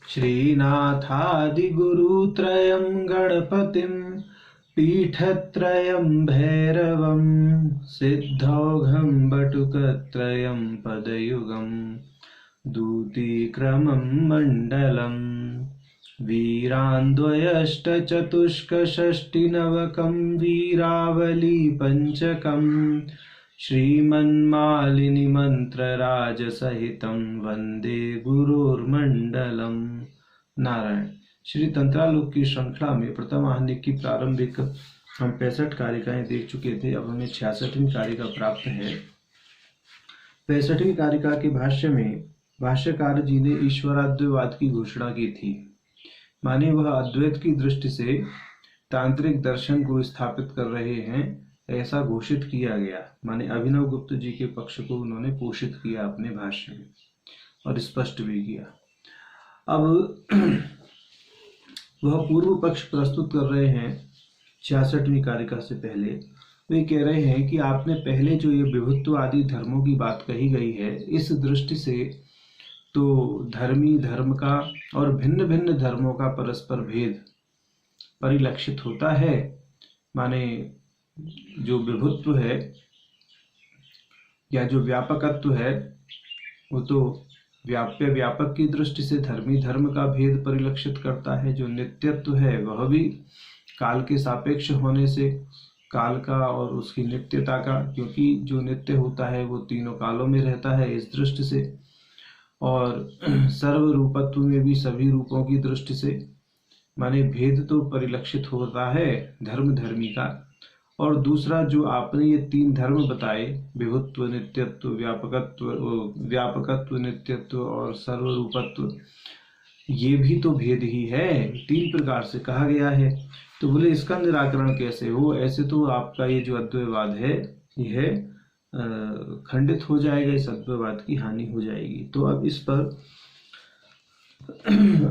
श्रीनाथादिगुरुत्रयं गणपतिं पीठत्रयं भैरवं सिद्धौघं बटुकत्रयं पदयुगं दूतीक्रमं मण्डलम् वीरान्द्वयष्टचतुष्कषष्टिनवकं वीरावली पंचकम् श्रीमन्मालिनी मंत्रराजसहितं वंदे गुरुर्मंडलम्। नारायण। श्री तंत्रालोक की श्रृंखला में प्रथम आह्निक की प्रारंभिक हम 65 कारिकाएं देख चुके थे। अब हमें 66वीं कारिका प्राप्त है। 65वीं कारिका के भाष्य में भाष्यकार जी ने ईश्वराद्वैतवाद की घोषणा की थी। माने वह अद्वैत की दृष्टि से तांत्रिक दर्शन को स्थापित कर रहे हैं, ऐसा घोषित किया गया। माने अभिनव गुप्त जी के पक्ष को उन्होंने पोषित किया अपने भाष्य में और स्पष्ट भी किया। अब वह पूर्व पक्ष प्रस्तुत कर रहे हैं 66वीं कारिका से पहले। वे कह रहे हैं कि आपने पहले जो ये विभुत्व आदि धर्मों की बात कही गई है, इस दृष्टि से तो धर्मी धर्म का और भिन्न भिन्न धर्मों का परस्पर भेद परिलक्षित होता है। माने जो विभुत्व है या जो व्यापकत्व है वो तो व्याप्य व्यापक की दृष्टि से धर्मी धर्म का भेद परिलक्षित करता है। जो नित्यत्व है वह भी काल के सापेक्ष होने से काल का और उसकी नित्यता का, क्योंकि जो नित्य होता है वो तीनों कालों में रहता है, इस दृष्टि से। और सर्व रूपत्व में भी सभी रूपों की दृष्टि से माने भेद तो परिलक्षित होता है धर्म धर्मी का। और दूसरा जो आपने ये 3 धर्म बताए, विभुत्व, नित्यत्व, व्यापकत्व, नित्यत्व और सर्वरूपत्व, ये भी तो भेद ही है, 3 प्रकार से कहा गया है। तो बोले इसका निराकरण कैसे हो? ऐसे तो आपका ये जो अद्वैतवाद है यह खंडित हो जाएगा, इस अद्वैतवाद की हानि हो जाएगी। तो अब इस पर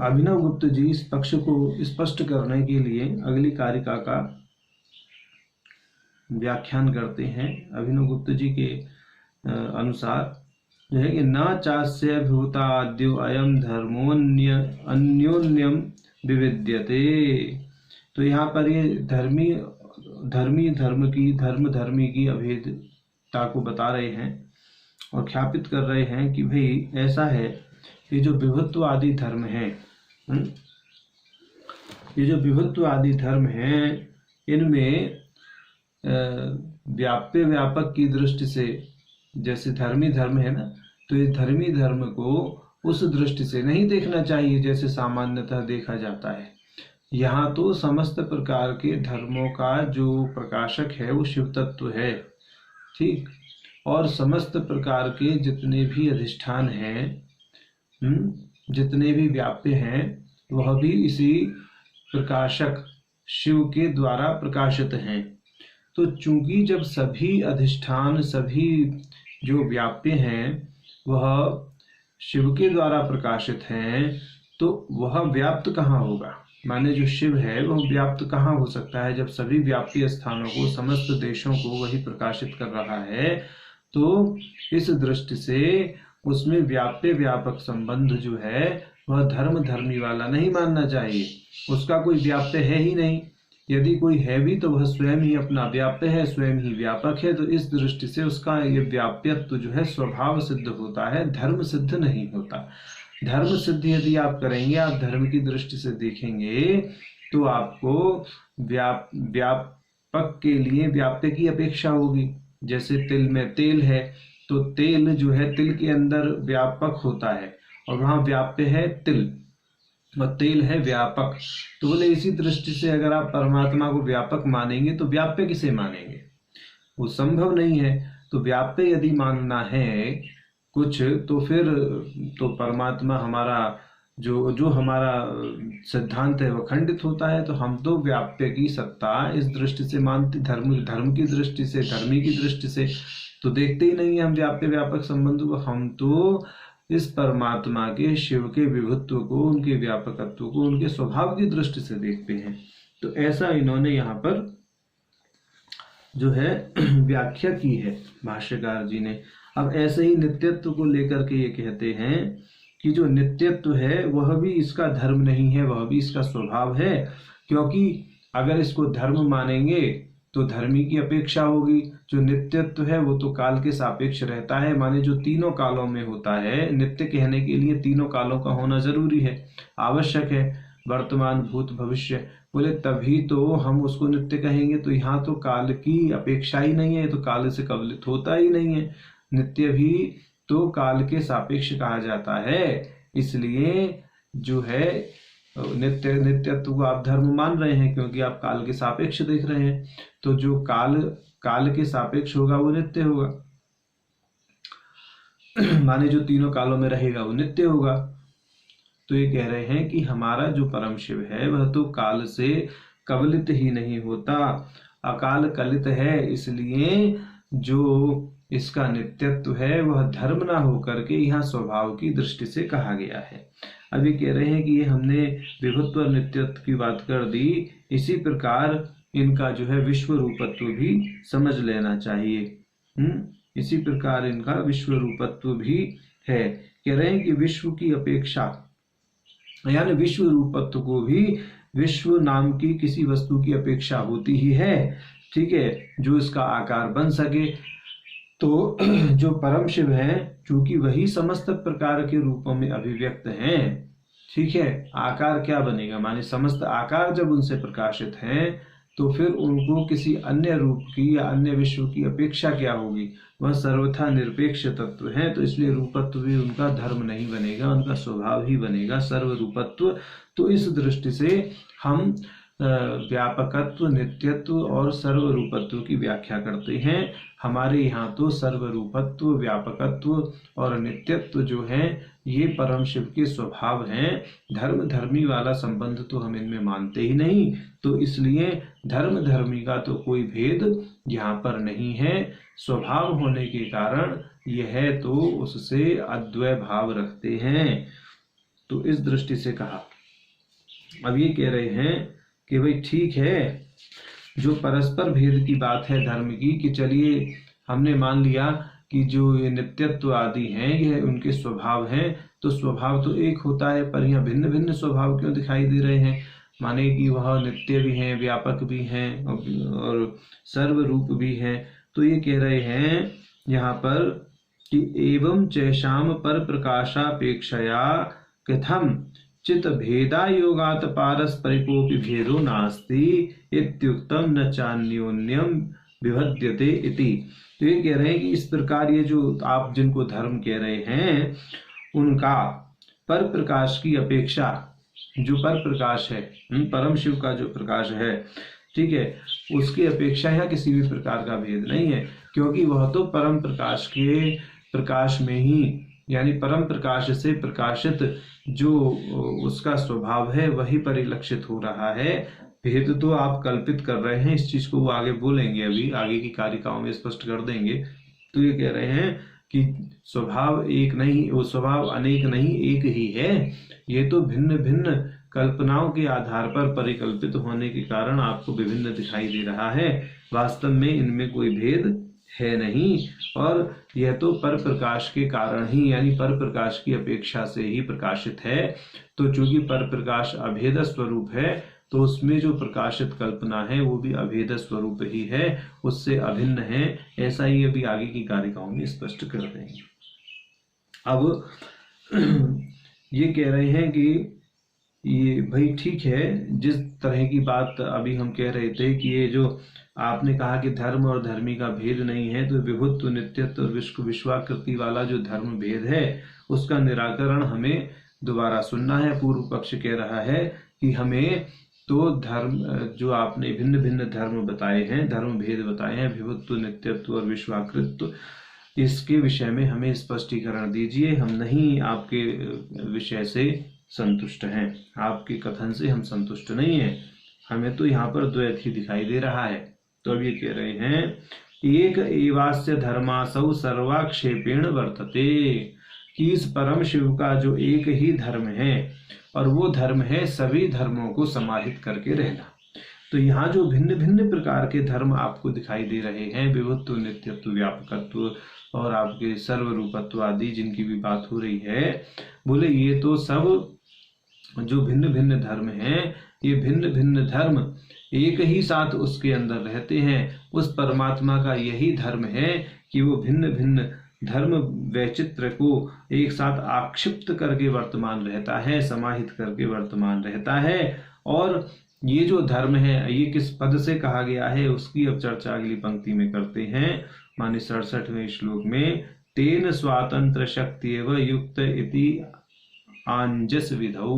अभिनव गुप्त जी इस पक्ष को स्पष्ट करने के लिए अगली कारिका का व्याख्यान करते हैं। अभिनव गुप्त जी के अनुसार जो है कि न चास्य भूताद्यो अयम अन्योन्यम विविद्यते। तो यहाँ पर ये धर्मी धर्मी की अभेदता को बता रहे हैं और ख्यापित कर रहे हैं कि भाई ऐसा है, ये जो विभुत्व आदि धर्म है, ये जो विभुत्व आदि धर्म है, इनमें व्याप्य व्यापक की दृष्टि से जैसे धर्मी धर्म है ना, तो ये धर्मी धर्म को उस दृष्टि से नहीं देखना चाहिए जैसे सामान्यतः देखा जाता है। यहाँ तो समस्त प्रकार के धर्मों का जो प्रकाशक है वो शिव तत्व है, ठीक। और समस्त प्रकार के जितने भी अधिष्ठान हैं, जितने भी व्याप्य हैं, वह भी इसी प्रकाशक शिव के द्वारा प्रकाशित हैं। तो चूंकि जब सभी अधिष्ठान, सभी जो व्याप्य हैं वह शिव के द्वारा प्रकाशित हैं, तो वह व्याप्त कहाँ होगा? माने जो शिव है वह व्याप्त कहाँ हो सकता है जब सभी व्याप्य स्थानों को, समस्त देशों को वही प्रकाशित कर रहा है। तो इस दृष्टि से उसमें व्याप्य व्यापक संबंध जो है वह धर्म धर्मी वाला नहीं मानना चाहिए। उसका कोई व्याप्य है ही नहीं। यदि कोई है भी तो वह स्वयं ही अपना व्याप्य है, स्वयं ही व्यापक है। तो इस दृष्टि से उसका ये व्याप्यत्व जो है स्वभाव सिद्ध होता है, धर्म सिद्ध नहीं होता। धर्म सिद्ध यदि आप करेंगे, आप धर्म की दृष्टि से देखेंगे तो आपको व्यापक के लिए व्याप्य की अपेक्षा होगी। जैसे तिल में तेल है, तो तेल जो है तिल के अंदर व्यापक होता है और वहां व्याप्य है तिल, और तेल है व्यापक। तो बोले इसी दृष्टि से अगर आप परमात्मा को व्यापक मानेंगे तो व्याप्य किसे मानेंगे? वो संभव नहीं है। तो व्याप्य यदि मानना है कुछ, तो फिर तो परमात्मा हमारा जो हमारा सिद्धांत है वह खंडित होता है। तो हम तो व्याप्य की सत्ता इस दृष्टि से मानते, धर्म की दृष्टि से, धर्मी की दृष्टि से तो देखते ही नहीं है हम व्याप्य व्यापक संबंध को। हम तो इस परमात्मा के, शिव के विभुत्व को, उनके व्यापकत्व को उनके स्वभाव की दृष्टि से देखते हैं। तो ऐसा इन्होंने यहाँ पर जो है व्याख्या की है भाष्यकार जी ने। अब ऐसे ही नित्यत्व को लेकर के ये कहते हैं कि जो नित्यत्व है वह भी इसका धर्म नहीं है, वह भी इसका स्वभाव है। क्योंकि अगर इसको धर्म मानेंगे तो धर्मी की अपेक्षा होगी। जो नित्यत्व है वो तो काल के सापेक्ष रहता है, माने जो तीनों कालों में होता है। नित्य कहने के लिए तीनों कालों का होना जरूरी है, आवश्यक है, वर्तमान भूत भविष्य। बोले तभी तो हम उसको नित्य कहेंगे। तो यहाँ तो काल की अपेक्षा ही नहीं है, तो काल से कवलित होता ही नहीं है। नित्य भी तो काल के सापेक्ष कहा जाता है। इसलिए जो है नित्यत्व को आप धर्म मान रहे हैं, क्योंकि आप काल के सापेक्ष देख रहे हैं। तो जो काल के सापेक्ष होगा वो नित्य होगा, माने जो तीनों कालों में रहेगा वो नित्य होगा। तो ये कह रहे हैं कि हमारा जो परम शिव है वह तो काल से कवलित ही नहीं होता, अकाल कलित है। इसलिए जो इसका नित्यत्व है वह धर्म ना होकर के यहाँ स्वभाव की दृष्टि से कहा गया है। अभी कह रहे हैं कि ये हमने विभुत्व और नित्यत्व की बात कर दी, इसी प्रकार इनका जो है विश्व रूपत्व भी समझ लेना चाहिए। इसी प्रकार इनका विश्व रूपत्व भी है। कह रहे हैं कि विश्व की अपेक्षा, यानी विश्व रूपत्व को भी विश्व नाम की किसी वस्तु की अपेक्षा होती ही है, ठीक है, जो इसका आकार बन सके। तो जो परम शिव है, चूंकि वही समस्त प्रकार के रूपों में अभिव्यक्त हैं, ठीक है, आकार क्या बनेगा, माने समस्त आकार जब उनसे प्रकाशित हैं तो फिर उनको किसी अन्य रूप की या अन्य विश्व की अपेक्षा क्या होगी, वह सर्वथा निरपेक्ष तत्व है। तो इसलिए रूपत्व भी उनका धर्म नहीं बनेगा, उनका स्वभाव ही बनेगा सर्व रूपत्व। तो इस दृष्टि से हम व्यापकत्व, नित्यत्व और सर्वरूपत्व की व्याख्या करते हैं। हमारे यहाँ तो सर्वरूपत्व, व्यापकत्व और नित्यत्व जो है ये परम शिव के स्वभाव हैं। धर्म धर्मी वाला संबंध तो हम इनमें मानते ही नहीं। तो इसलिए धर्म धर्मी का तो कोई भेद यहाँ पर नहीं है। स्वभाव होने के कारण यह तो उससे अद्वय भाव रखते हैं। तो इस दृष्टि से कहा। अब ये कह रहे हैं कि भाई ठीक है, जो परस्पर भेद की बात है धर्म की, कि चलिए हमने मान लिया कि जो ये नित्यत्व आदि हैं ये उनके स्वभाव हैं, तो स्वभाव तो एक होता है, पर यहाँ भिन्न भिन्न स्वभाव क्यों दिखाई दे रहे हैं। माने कि वह नित्य भी हैं, व्यापक भी हैं और सर्वरूप भी हैं। तो ये कह रहे हैं यहाँ पर कि एवं चैषाम पर प्रकाशापेक्षया कथम चित भेदा योगात पारस्परिकोपि भेदो नास्ति इत्युक्तम न चान्योन्यम विभद्यते इति। तो ये कह रहे हैं कि इस प्रकार ये जो आप जिनको धर्म कह रहे हैं उनका पर प्रकाश की अपेक्षा, जो पर प्रकाश है, परम शिव का जो प्रकाश है, ठीक है, उसकी अपेक्षा यहाँ किसी भी प्रकार का भेद नहीं है, क्योंकि वह तो परम प्रकाश के प्रकाश में ही, यानी परम प्रकाश से प्रकाशित जो उसका स्वभाव है वही परिलक्षित हो रहा है। भेद तो आप कल्पित कर रहे हैं, इस चीज को वो आगे बोलेंगे, अभी आगे की कारिकाओं में स्पष्ट कर देंगे। तो ये कह रहे हैं कि स्वभाव एक नहीं, वो स्वभाव अनेक नहीं, एक ही है। ये तो भिन्न भिन्न कल्पनाओं के आधार पर परिकल्पित होने के कारण आपको विभिन्न दिखाई दे रहा है। वास्तव में इनमें कोई भेद है नहीं, और यह तो पर प्रकाश के कारण ही, यानी पर प्रकाश की अपेक्षा से ही प्रकाशित है। तो चूंकि पर प्रकाश अभेद स्वरूप है, तो उसमें जो प्रकाशित कल्पना है वो भी अभेद स्वरूप ही है, उससे अभिन्न है। ऐसा ही अभी आगे की कारिकाओं में स्पष्ट कर देंगे। अब ये कह रहे हैं कि ये भाई ठीक है, जिस तरह की बात अभी हम कह रहे थे कि ये जो आपने कहा कि धर्म और धर्मी का भेद नहीं है, तो विभुत्व, नित्यत्व और विश्वाकृति वाला जो धर्म भेद है उसका निराकरण हमें दोबारा सुनना है। पूर्व पक्ष कह रहा है कि हमें तो धर्म, जो आपने भिन्न भिन्न धर्म बताए हैं, धर्म भेद बताए हैं, विभुत्व, नित्यत्व और विश्वाकृत्व, इसके विषय में हमें स्पष्टीकरण दीजिए। हम नहीं आपके विषय से संतुष्ट हैं, आपके कथन से हम संतुष्ट नहीं हैं, हमें तो यहाँ पर द्वैत ही दिखाई दे रहा है। तो अब ये कह रहे हैं एक एवास्य धर्मासौ सर्वाक्षेपेण वर्तते, कि इस परम शिव का जो एक ही धर्म है और वो धर्म है सभी धर्मों को समाहित करके रहना। तो तो यहाँ जो भिन्न भिन्न प्रकार के धर्म आपको दिखाई दे रहे हैं, विभुत्व, नित्यत्व, व्यापकत्व और आपके सर्वरूपत्व आदि जिनकी भी बात हो रही है, बोले ये तो सब जो भिन्न भिन्न धर्म हैं, ये भिन्न भिन्न धर्म एक ही साथ उसके अंदर रहते हैं। उस परमात्मा का यही धर्म है कि वो भिन्न भिन्न धर्म वैचित्र को एक साथ आक्षिप्त करके वर्तमान रहता है, समाहित करके वर्तमान रहता है। और ये जो धर्म है, ये किस पद से कहा गया है उसकी अब चर्चा अगली पंक्ति में करते हैं। माने 67वें श्लोक में, तेन स्वातंत्र शक्ति एवं युक्त इति आंजस विधौ,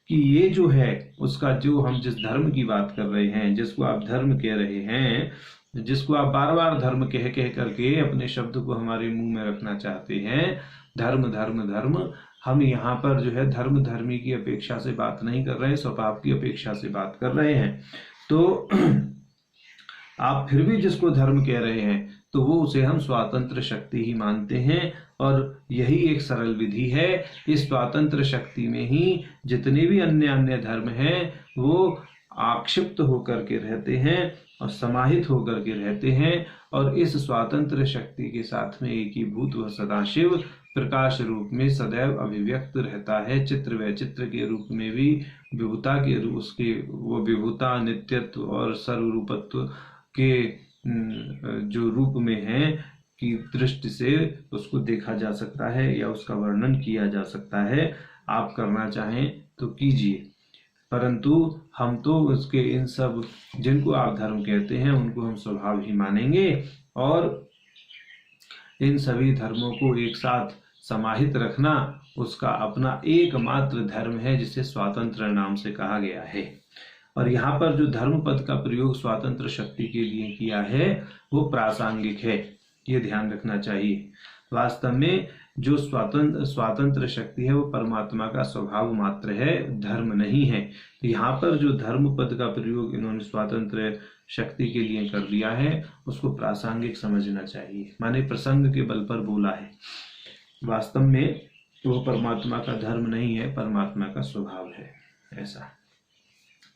कि ये जो है उसका, जो हम जिस धर्म की बात कर रहे हैं, जिसको आप धर्म कह रहे हैं, जिसको आप बार बार धर्म कह कह करके अपने शब्द को हमारे मुंह में रखना चाहते हैं, धर्म धर्म धर्म, हम यहाँ पर जो है धर्म धर्मी की अपेक्षा से बात नहीं कर रहे हैं, स्वभाव की अपेक्षा से बात कर रहे हैं। तो आप फिर भी जिसको धर्म कह रहे हैं तो वो उसे हम स्वातंत्र शक्ति ही मानते हैं, और यही एक सरल विधि है। इस स्वातंत्र शक्ति में ही जितने भी अन्य अन्य धर्म हैं वो आक्षिप्त होकर के रहते हैं और समाहित होकर के रहते हैं, और इस स्वातंत्र शक्ति के साथ में एकीभूत वह सदाशिव प्रकाश रूप में सदैव अभिव्यक्त रहता है। चित्र वैचित्र के रूप में भी, विभुता के रूप, उसके वो विभुता, नित्यत्व और सर्वरूपत्व के जो रूप में है की दृष्टि से उसको देखा जा सकता है या उसका वर्णन किया जा सकता है। आप करना चाहें तो कीजिए, परंतु हम तो उसके इन सब जिनको आप धर्म कहते हैं उनको हम स्वभाव ही मानेंगे, और इन सभी धर्मों को एक साथ समाहित रखना उसका अपना एकमात्र धर्म है, जिसे स्वातंत्र नाम से कहा गया है। और यहाँ पर जो धर्म पद का प्रयोग स्वातंत्र शक्ति के लिए किया है वो प्रासंगिक है, ये ध्यान रखना चाहिए। वास्तव में जो स्वातंत्र शक्ति है वो परमात्मा का स्वभाव मात्र है, धर्म नहीं है। तो यहाँ पर जो धर्म पद का प्रयोग इन्होंने स्वातंत्र शक्ति के लिए कर दिया है उसको प्रासंगिक समझना चाहिए, माने प्रसंग के बल पर बोला है। वास्तव में वो परमात्मा का धर्म नहीं है, परमात्मा का स्वभाव है ऐसा।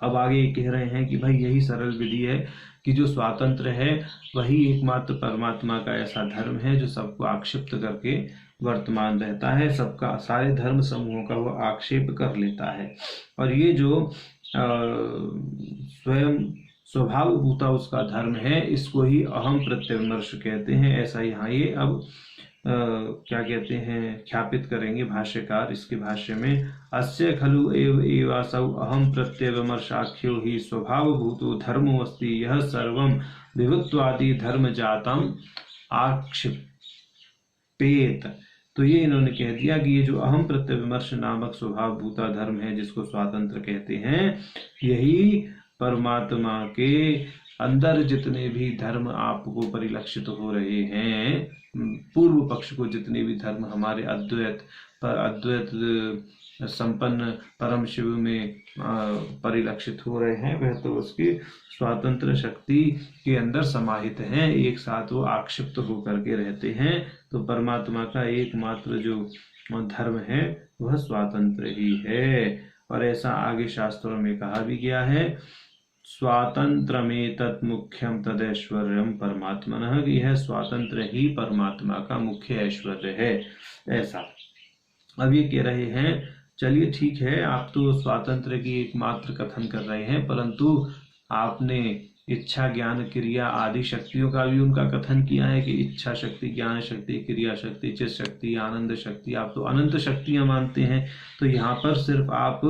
अब आगे कह रहे हैं कि भाई यही सरल विधि है कि जो स्वातंत्र है वही एकमात्र परमात्मा का ऐसा धर्म है जो सबको आक्षिप्त करके वर्तमान रहता है, सबका, सारे धर्म समूहों का वो आक्षेप कर लेता है। और ये जो स्वयं स्वभावभूता उसका धर्म है, इसको ही अहम प्रत्यविमर्श कहते हैं। ऐसा यहाँ ये अब क्या कहते हैं ख्यापित करेंगे भाष्यकार इसके भाष्य में, अस्य खलु एवासौ अहम प्रत्यविमर्शाख्यो ही स्वभावभूतो धर्मो अस्ति यह सर्वं विभुत्वादि धर्म जातम आक्षिपेत। तो ये इन्होंने कह दिया कि ये जो अहम प्रत्यविमर्श नामक स्वभावभूता धर्म है जिसको स्वातंत्र कहते हैं, यही परमात्मा के अंदर जितने भी धर्म आपको परिलक्षित हो रहे हैं, पूर्व पक्ष को जितने भी धर्म हमारे अद्वैत संपन्न परम शिव में परिलक्षित हो रहे हैं, वह तो उसकी स्वातंत्र शक्ति के अंदर समाहित हैं, एक साथ वो आक्षिप्त होकर के रहते हैं। तो परमात्मा का एकमात्र जो धर्म है वह स्वातंत्र ही है। और ऐसा आगे शास्त्रों में कहा भी गया है, स्वातंत्रमेतत् मुख्यम तदैश्वर्यम परमात्मनः, यह स्वातंत्र ही परमात्मा का मुख्य ऐश्वर्य है ऐसा। अब ये कह रहे हैं चलिए ठीक है, आप तो स्वातंत्र की एकमात्र कथन कर रहे हैं, परंतु आपने इच्छा, ज्ञान, क्रिया आदि शक्तियों का भी उनका कथन किया है कि इच्छा शक्ति, ज्ञान शक्ति, क्रिया शक्ति, चित्त शक्ति, आनंद शक्ति, आप तो अनंत शक्तियां मानते हैं। तो यहाँ पर सिर्फ आप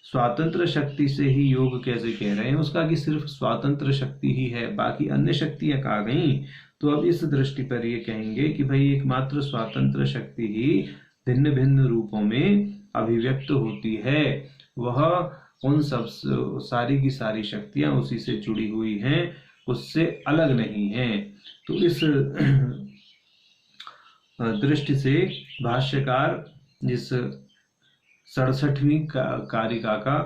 स्वातंत्र शक्ति से ही योग कैसे कह रहे हैं, उसका कि सिर्फ स्वातंत्र शक्ति ही है, बाकी अन्य शक्तियां कहाँ गई। तो अब इस दृष्टि पर ये कहेंगे कि भाई एकमात्र स्वातंत्र शक्ति ही भिन्न भिन्न रूपों में अभिव्यक्त होती है, वह उन सब सारी की सारी शक्तियां उसी से जुड़ी हुई हैं, उससे अलग नहीं हैं। तो इस दृष्टि से भाष्यकार जिस 67वीं कारिका का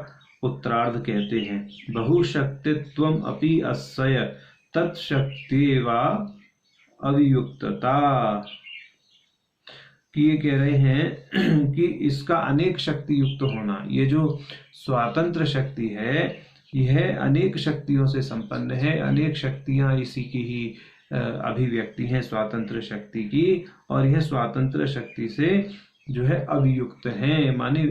उत्तरार्ध कहते हैं, बहुशक्तित्वम अपि अस्य तत्शक्तिवा अवियुक्तता, कि ये कह रहे हैं कि इसका अनेक शक्ति युक्त होना, ये जो स्वातंत्र शक्ति है यह अनेक शक्तियों से संपन्न है, अनेक शक्तियां इसी की ही अभिव्यक्ति है स्वातंत्र शक्ति की, और यह स्वातंत्र शक्ति से जो है अवियुक्त है, माने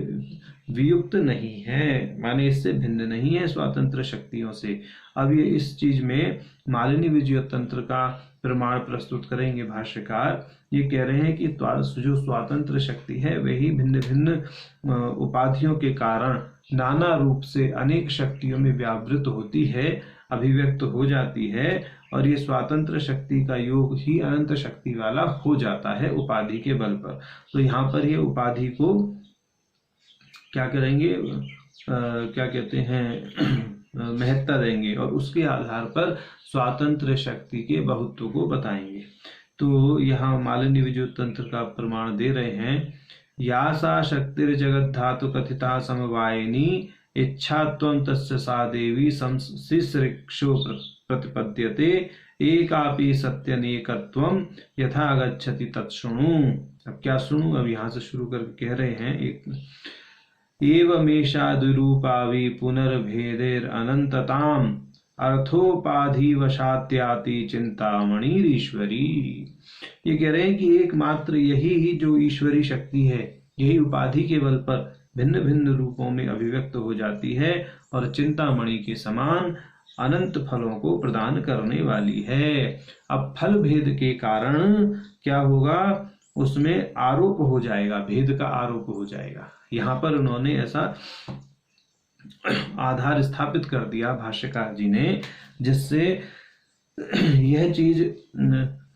वियुक्त नहीं है, माने इससे भिन्न नहीं है स्वातंत्र शक्तियों से। अब ये इस चीज में मालिनी विजय तंत्र का प्रमाण प्रस्तुत करेंगे भाष्यकार। ये कह रहे हैं कि जो स्वातंत्र शक्ति है वही भिन्न भिन्न उपाधियों के कारण नाना रूप से अनेक शक्तियों में व्यावृत होती है, अभिव्यक्त हो जाती है, और ये स्वातंत्र शक्ति का योग ही अनंत शक्ति वाला हो जाता है उपाधि के बल पर। तो यहाँ पर ये उपाधि को क्या करेंगे, क्या कहते हैं, महत्ता देंगे, और उसके आधार पर स्वातंत्र शक्ति के बहुत्व को बताएंगे। तो यहाँ मालिनी विजय तंत्र का प्रमाण दे रहे हैं, या सा शक्तिर्जगत धातु कथिता समवायिनी इच्छात्वं तस्य सा देवी शिश्रिक्षो प्रतिपद्यते एकापि सत्यनेकत्वं यथा गच्छति तत्शृणु। अब क्या सुनू, अब यहाँ से शुरू करके कह रहे हैं, एक एवमेषा द्विरूपावि पुनर्भेदेर अनंतताम अर्थोपाधिवशात्याति चिंतामणिरीश्वरी। ये कह रहे हैं कि एकमात्र यही जो ईश्वरी शक्ति है, यही उपाधि के बल पर भिन्न भिन्न रूपों में अभिव्यक्त हो जाती है और चिंतामणि के समान अनंत फलों को प्रदान करने वाली है। अब फल भेद के कारण क्या होगा, उसमें आरोप हो जाएगा, भेद का आरोप हो जाएगा। यहाँ पर उन्होंने ऐसा आधार स्थापित कर दिया भाष्यकार जी ने, जिससे यह चीज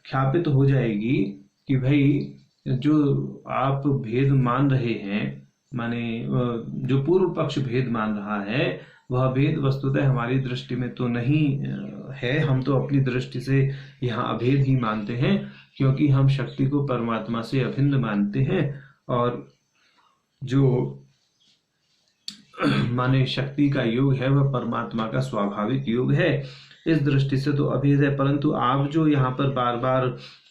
ख्यापित हो जाएगी कि भाई जो आप भेद मान रहे हैं, माने जो पूर्व पक्ष भेद मान रहा है, वह भेद वस्तुतः हमारी दृष्टि में तो नहीं है। हम तो अपनी दृष्टि से यहाँ अभेद ही मानते हैं, क्योंकि हम शक्ति को परमात्मा से अभिन्न मानते हैं, और जो माने शक्ति का योग है वह परमात्मा का स्वाभाविक योग है। इस दृष्टि से तो अभेद है। परंतु आप जो यहाँ पर बार बार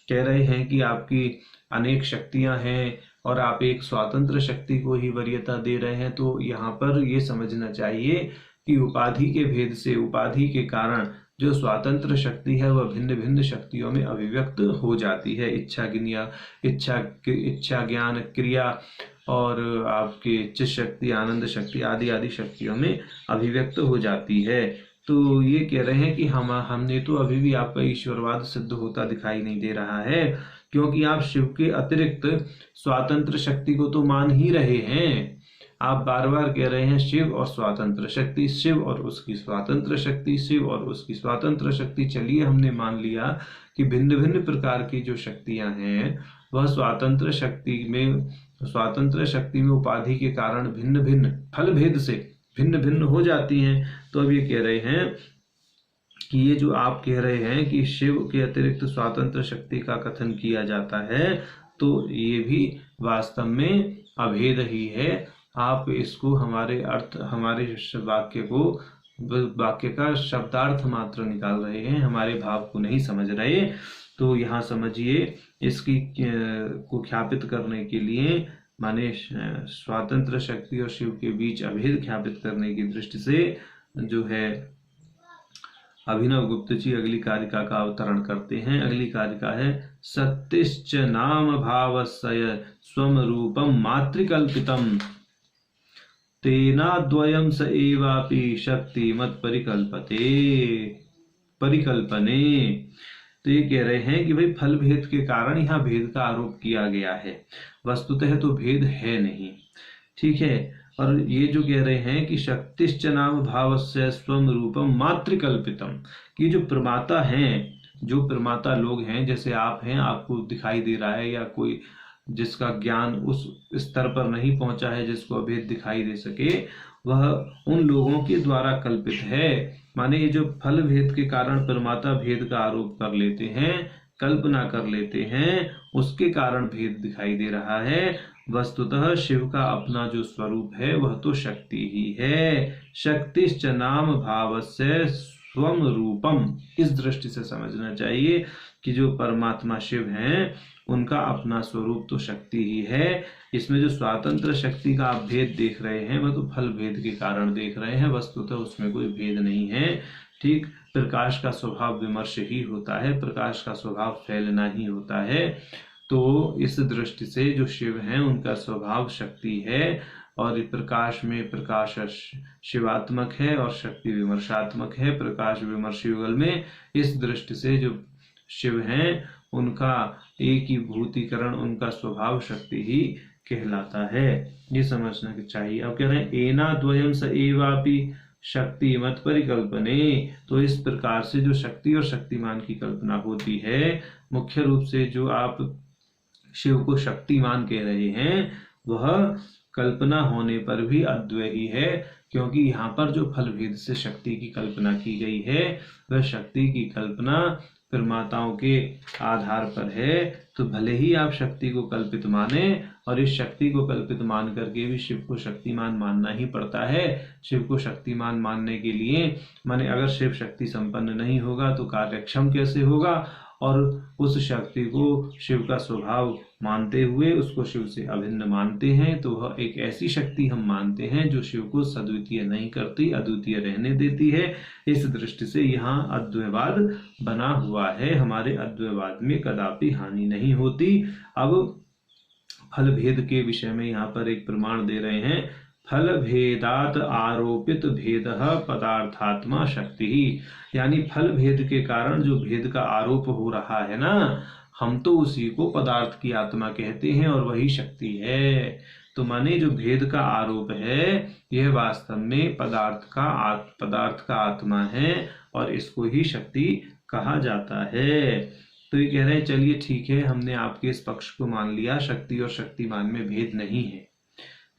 कह रहे हैं कि आपकी अनेक शक्तियां हैं और आप एक स्वतंत्र शक्ति को ही वरीयता दे रहे हैं, तो यहाँ पर ये समझना चाहिए कि उपाधि के भेद से, उपाधि के कारण जो स्वतंत्र शक्ति है वह भिन्न भिन्न शक्तियों में अभिव्यक्त हो जाती है। इच्छा ज्ञान क्रिया और आपके चित्त शक्ति, आनंद शक्ति आदि आदि शक्तियों में अभिव्यक्त हो जाती है। तो ये कह रहे हैं कि हमने तो अभी भी आपका ईश्वरवाद सिद्ध होता दिखाई नहीं दे रहा है, क्योंकि आप शिव के अतिरिक्त स्वतंत्र शक्ति को तो मान ही रहे हैं। आप बार बार कह रहे हैं शिव और स्वतंत्र शक्ति, शिव और उसकी स्वतंत्र शक्ति, शिव और उसकी स्वतंत्र शक्ति। चलिए हमने मान लिया कि भिन्न भिन्न प्रकार की जो शक्तियां हैं वह स्वतंत्र शक्ति में उपाधि के कारण भिन्न भिन्न फल भेद से भिन्न भिन्न हो जाती हैं। तो अब ये कह रहे हैं कि ये जो आप कह रहे हैं कि शिव के अतिरिक्त स्वतंत्र शक्ति का कथन किया जाता है, तो ये भी वास्तव में अभेद ही है। आप इसको हमारे वाक्य का शब्दार्थ मात्र निकाल रहे हैं, हमारे भाव को नहीं समझ रहे। तो यहाँ समझिए, इसकी को ख्यापित करने के लिए, माने स्वतंत्र शक्ति और शिव के बीच अभेद ख्यापित करने की दृष्टि से जो है अभिनव गुप्त जी अगली कारिका का अवतरण करते हैं। अगली कारिका है, सत्तिश्च नाम भावस्य स्वम रूपम मातृकल्पितम तेनाद्वयं स एवापि शक्ति मत परिकल्पने। तो ये कह रहे हैं कि भाई फल भेद के कारण यहाँ भेद का आरोप किया गया है, वस्तुतः तो भेद है नहीं, ठीक है। और ये जो कह रहे हैं कि शक्तिश्च नाम भावस्य स्वम रूपम मातृकल्पितम, कि जो प्रमाता हैं, जो प्रमाता लोग हैं, जैसे आप हैं, आपको दिखाई दे रहा है, या कोई जिसका ज्ञान उस स्तर पर नहीं पहुंचा है जिसको अभेद दिखाई दे सके, वह उन लोगों के द्वारा कल्पित है। माने ये जो फल भेद के कारण प्रमाता भेद का आरोप कर लेते हैं, कल्पना कर लेते हैं, उसके कारण भेद दिखाई दे रहा है। वस्तुतः शिव का अपना जो स्वरूप है वह तो शक्ति ही है। शक्तिश्च नाम भावस्य स्वम रूपम, इस दृष्टि से समझना चाहिए कि जो परमात्मा शिव हैं उनका अपना स्वरूप तो शक्ति ही है। इसमें जो स्वातंत्र शक्ति का आप भेद देख रहे हैं वह तो फल भेद के कारण देख रहे हैं, वस्तुतः उसमें कोई भेद नहीं है। ठीक, प्रकाश का स्वभाव विमर्श ही होता है, प्रकाश का स्वभाव फैलना ही होता है। तो इस दृष्टि से जो शिव हैं उनका स्वभाव शक्ति है, और प्रकाश में प्रकाश शिवात्मक है और शक्ति विमर्शात्मक है, प्रकाश विमर्श युगल में। इस दृष्टि से जो शिव हैं उनका एक ही भूतिकरण, उनका स्वभाव शक्ति ही कहलाता है, ये समझना चाहिए। अब कह रहे हैं एना द्वयम स एवापि शक्ति मत परिकल्पने, तो इस प्रकार से जो शक्ति और शक्तिमान की कल्पना होती है, मुख्य रूप से जो आप शिव को शक्तिमान कह रहे हैं वह कल्पना होने पर भी अद्वय ही है, क्योंकि यहाँ पर जो फल भेद से शक्ति की कल्पना की गई है वह शक्ति की कल्पना प्रमाताओं के आधार पर है। तो भले ही आप शक्ति को कल्पित माने, और इस शक्ति को कल्पित मान करके भी शिव को शक्तिमान मानना ही पड़ता है। शिव को शक्तिमान मानने के लिए माने अगर शिव शक्ति संपन्न नहीं होगा तो कार्यक्षम कैसे होगा, और उस शक्ति को शिव का स्वभाव मानते हुए उसको शिव से अभिन्न मानते हैं, तो वह एक ऐसी शक्ति हम मानते हैं जो शिव को सद्वितीय नहीं करती, अद्वितीय रहने देती है। इस दृष्टि से यहाँ अद्वैतवाद बना हुआ है, हमारे अद्वैतवाद में कदापि हानि नहीं होती। अब फल भेद के विषय में यहाँ पर एक प्रमाण दे रहे हैं, फल भेदात आरोपित भेद पदार्थात्मा शक्ति ही, यानी फल भेद के कारण जो भेद का आरोप हो रहा है ना, हम तो उसी को पदार्थ की आत्मा कहते हैं और वही शक्ति है। तो माने जो भेद का आरोप है यह वास्तव में पदार्थ का आत्मा है, और इसको ही शक्ति कहा जाता है। तो ये कह रहे हैं चलिए ठीक है, हमने आपके इस पक्ष को मान लिया, शक्ति और शक्तिमान में भेद नहीं है।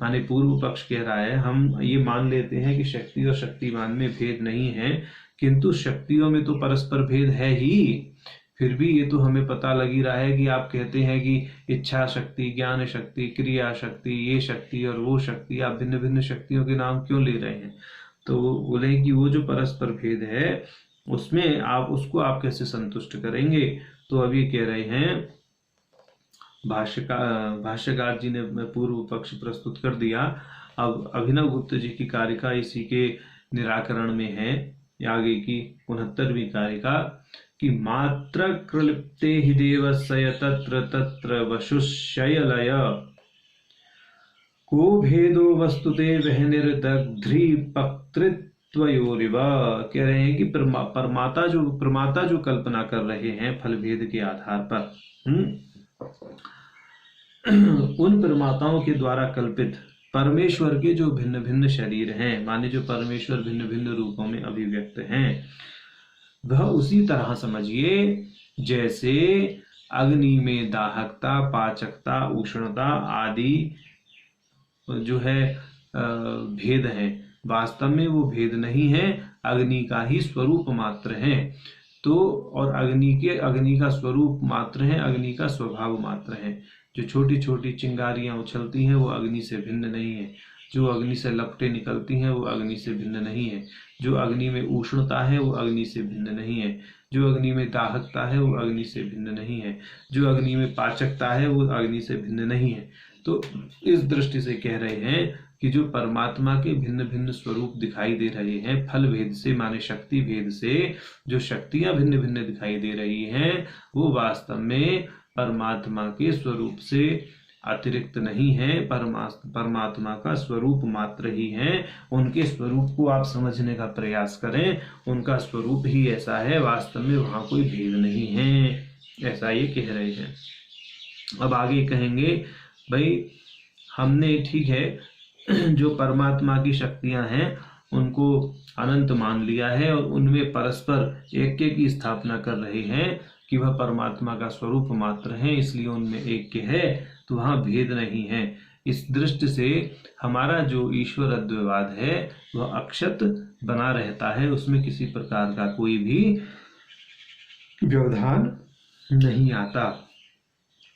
माने पूर्व पक्ष कह रहा है हम ये मान लेते हैं कि शक्ति और शक्तिमान में भेद नहीं है, किंतु शक्तियों में तो परस्पर भेद है ही। फिर भी ये तो हमें पता लग ही रहा है कि आप कहते हैं कि इच्छा शक्ति, ज्ञान शक्ति, क्रिया शक्ति, ये शक्ति और वो शक्ति, आप भिन्न भिन्न शक्तियों के नाम क्यों ले रहे हैं। तो बोले कि वो जो परस्पर भेद है उसमें आप कैसे संतुष्ट करेंगे। तो अभी कह रहे हैं भाष्यकार जी ने पूर्व पक्ष प्रस्तुत कर दिया। अब अभिनव गुप्त जी की कारिका इसी के निराकरण में है, आगे की 69वीं कारिका कि मात्र कृलिप्ते हि देवस्य तत्र तत्र वशुशयलय को भेदो वस्तुते वह निर्दग्ध्रीपकृत्वयोरिव। कह रहे हैं कि प्रमाता जो कल्पना कर रहे हैं फल भेद के आधार पर, उन प्रमाताओं के द्वारा कल्पित परमेश्वर के जो भिन्न भिन्न शरीर हैं, माने जो परमेश्वर भिन्न भिन्न रूपों में अभिव्यक्त हैं, वह उसी तरह समझिए जैसे अग्नि में दाहकता, पाचकता, उष्णता आदि जो है भेद है, वास्तव में वो भेद नहीं है, अग्नि का ही स्वरूप मात्र है। तो और अग्नि का स्वरूप मात्र है, अग्नि का स्वभाव मात्र है। जो छोटी छोटी चिंगारियां उछलती हैं वो अग्नि से भिन्न नहीं है, जो अग्नि से लपटें निकलती हैं वो अग्नि से भिन्न नहीं है, जो अग्नि में उष्णता है वो अग्नि से भिन्न नहीं है, जो अग्नि में दाहकता है वो अग्नि से भिन्न नहीं है, जो अग्नि में पाचकता है वो अग्नि से भिन्न नहीं है। तो इस दृष्टि से कह रहे हैं कि जो परमात्मा के भिन्न भिन्न स्वरूप दिखाई दे रहे हैं फल भेद से, माने शक्ति भेद से जो शक्तियां भिन्न भिन्न दिखाई दे रही हैं, वो वास्तव में परमात्मा के स्वरूप से अतिरिक्त नहीं है, परमात्मा का स्वरूप मात्र ही है। उनके स्वरूप को आप समझने का प्रयास करें, उनका स्वरूप ही ऐसा है, वास्तव में वहां कोई भेद नहीं है, ऐसा ये कह रहे हैं। अब आगे कहेंगे भाई हमने ठीक है जो परमात्मा की शक्तियां हैं उनको अनंत मान लिया है और उनमें परस्पर ऐक्य की स्थापना कर रहे हैं कि वह परमात्मा का स्वरूप मात्र है, इसलिए उनमें ऐक्य है, तो वहाँ भेद नहीं है। इस दृष्टि से हमारा जो ईश्वर अद्वैतवाद है वह अक्षत बना रहता है, उसमें किसी प्रकार का कोई भी व्यवधान नहीं आता।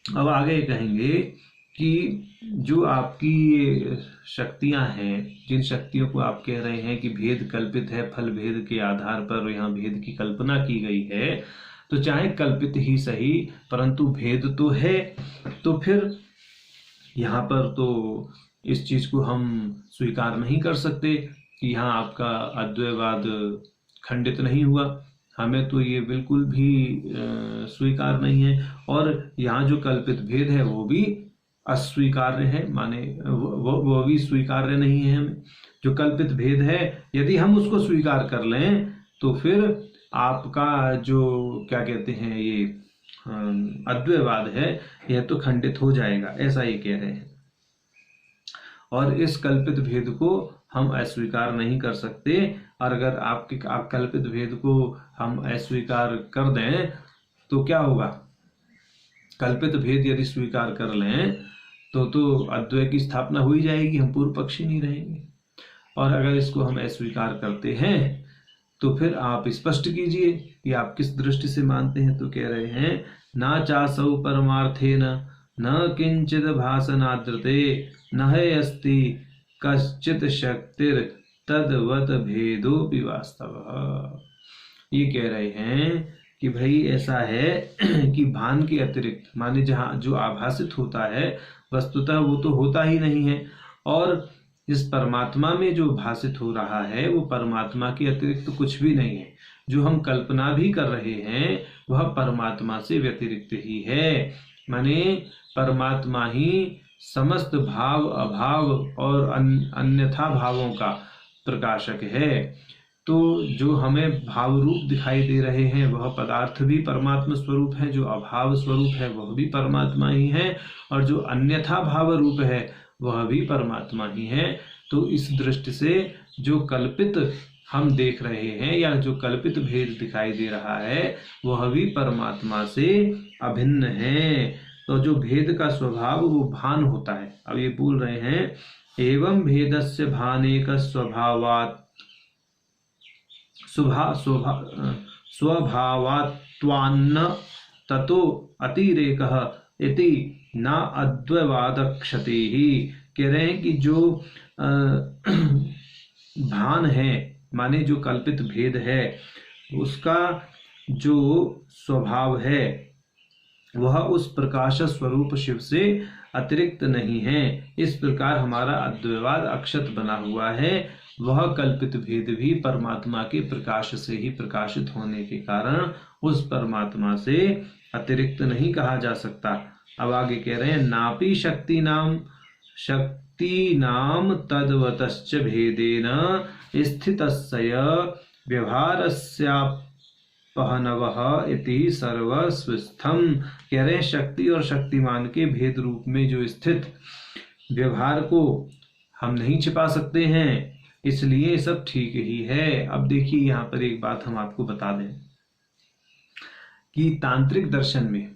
अब आगे कहेंगे कि जो आपकी शक्तियां हैं, जिन शक्तियों को आप कह रहे हैं कि भेद कल्पित है, फल भेद के आधार पर यहाँ भेद की कल्पना की गई है, तो चाहे कल्पित ही सही परंतु भेद तो है। तो फिर यहाँ पर तो इस चीज को हम स्वीकार नहीं कर सकते कि यहाँ आपका अद्वैतवाद खंडित नहीं हुआ। हमें तो ये बिल्कुल भी स्वीकार नहीं है। और यहाँ जो कल्पित भेद है वो भी अस्वीकार्य है, माने वो भी स्वीकार्य नहीं है। हमें जो कल्पित भेद है यदि हम उसको स्वीकार कर लें तो फिर आपका जो क्या कहते हैं ये अद्वैतवाद है यह तो खंडित हो जाएगा, ऐसा ये कह रहे हैं। और इस कल्पित भेद को हम अस्वीकार नहीं कर सकते। और अगर आप कल्पित भेद को हम अस्वीकार कर दें तो क्या होगा, कल्पित भेद यदि स्वीकार कर लें तो अद्वैत की स्थापना हो ही जाएगी, हम पूर्व पक्षी नहीं रहेंगे। और अगर इसको हम अस्वीकार करते हैं तो फिर आप स्पष्ट कीजिए कि आप किस दृष्टि से मानते हैं। तो कह रहे हैं ना चासौ परमार्थेन न किंचित भासनादृते न है अस्ति कश्चित शक्तिर तद्वत भेदोपि वास्तव। ये कह रहे हैं कि भाई ऐसा है कि भान के अतिरिक्त, माने जहाँ जो आभासित होता है वस्तुतः वो तो होता ही नहीं है, और इस परमात्मा में जो भासित हो रहा है वो परमात्मा के अतिरिक्त तो कुछ भी नहीं है। जो हम कल्पना भी कर रहे हैं वह परमात्मा से व्यतिरिक्त ही है, माने परमात्मा ही समस्त भाव अभाव और अन्यथा भावों का प्रकाशक है। तो जो हमें भाव रूप दिखाई दे रहे हैं वह पदार्थ भी परमात्मा स्वरूप है, जो अभाव स्वरूप है वह भी परमात्मा ही है, और जो अन्यथा भाव रूप है वह भी परमात्मा ही है। तो इस दृष्टि से जो कल्पित हम देख रहे हैं या जो कल्पित भेद दिखाई दे रहा है वह भी परमात्मा से अभिन्न है। तो जो भेद का स्वभाव वो भान होता है। अब ये बोल रहे हैं एवं भेदस्य भानेक स्वभावात् स्वभावात्वान्न ततो अतिरेकः इति न अद्वैवाद क्षतिः। कह रहे हैं कि जो भान है माने जो कल्पित भेद है उसका जो स्वभाव है वह उस प्रकाश स्वरूप शिव से अतिरिक्त नहीं है। इस प्रकार हमारा अद्वैवाद अक्षत बना हुआ है। वह कल्पित भेद भी परमात्मा के प्रकाश से ही प्रकाशित होने के कारण उस परमात्मा से अतिरिक्त नहीं कहा जा सकता। अब आगे कह रहे हैं नापि शक्ति नाम तद्वतश्च भेदेन स्थितस्य व्यवहारस्यापहनवः इति सर्वस्वस्थम। कह रहे हैं शक्ति और शक्तिमान के भेद रूप में जो स्थित व्यवहार को हम नहीं छिपा सकते हैं, इसलिए सब ठीक ही है। अब देखिए यहाँ पर एक बात हम आपको बता दें कि तांत्रिक दर्शन में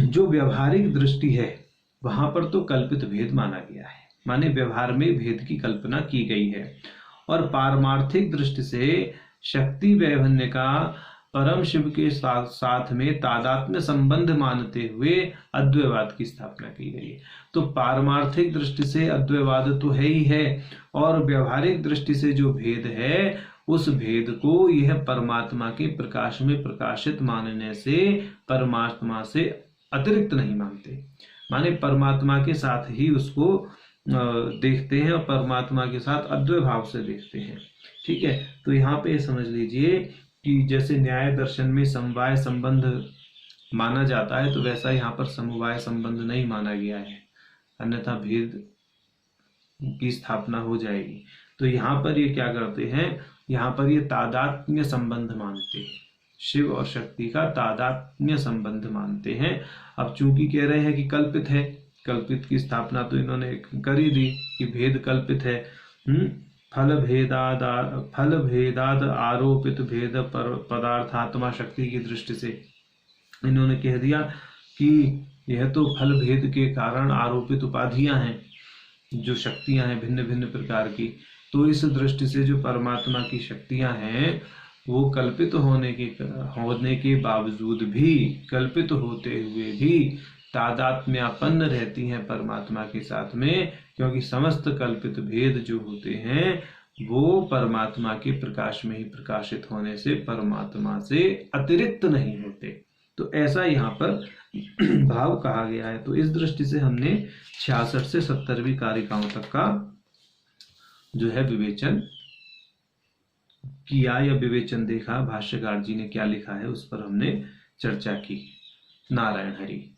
जो व्यवहारिक दृष्टि है वहां पर तो कल्पित भेद माना गया है, माने व्यवहार में भेद की कल्पना की गई है। और पारमार्थिक दृष्टि से शक्ति वैभन्य का परम शिव के साथ में तादात्म्य संबंध मानते हुए अद्वैवाद की स्थापना की गई है। तो पारमार्थिक दृष्टि से अद्वैवाद तो है ही है, और व्यवहारिक दृष्टि से जो भेद है उस भेद को यह परमात्मा के प्रकाश में प्रकाशित मानने से परमात्मा से अतिरिक्त नहीं मानते, माने परमात्मा के साथ ही उसको देखते हैं और परमात्मा के साथ अद्वैत भाव से देखते हैं। ठीक है, तो यहाँ पे समझ लीजिए कि जैसे न्याय दर्शन में समवाय संबंध माना जाता है तो वैसा यहाँ पर समवाय संबंध नहीं माना गया है, अन्यथा भेद की स्थापना हो जाएगी। तो यहाँ पर ये क्या करते हैं, यहाँ पर ये तादात्म्य संबंध मानते हैं, शिव और शक्ति का तादात्म्य संबंध मानते हैं। अब चूंकि कह रहे हैं कि कल्पित है, कल्पित की स्थापना तो इन्होंने कर ही दी कि भेद कल्पित है। फल भेदाद आरोपित भेद पर पदार्थात्मा शक्ति की दृष्टि से इन्होंने कह दिया कि यह तो फल भेद के कारण आरोपित उपाधियां हैं, जो शक्तियां हैं भिन्न भिन्न प्रकार की। तो इस दृष्टि से जो परमात्मा की शक्तियां हैं वो कल्पित होने के बावजूद भी, कल्पित होते हुए भी तादात्म्यापन्न रहती हैं परमात्मा के साथ में, क्योंकि समस्त कल्पित भेद जो होते हैं वो परमात्मा के प्रकाश में ही प्रकाशित होने से परमात्मा से अतिरिक्त नहीं होते। तो ऐसा यहाँ पर भाव कहा गया है। तो इस दृष्टि से हमने 66 से 70वीं कारिकाओं तक का जो है विवेचन किया या विवेचन देखा, भाष्यकार जी ने क्या लिखा है उस पर हमने चर्चा की। नारायण हरि।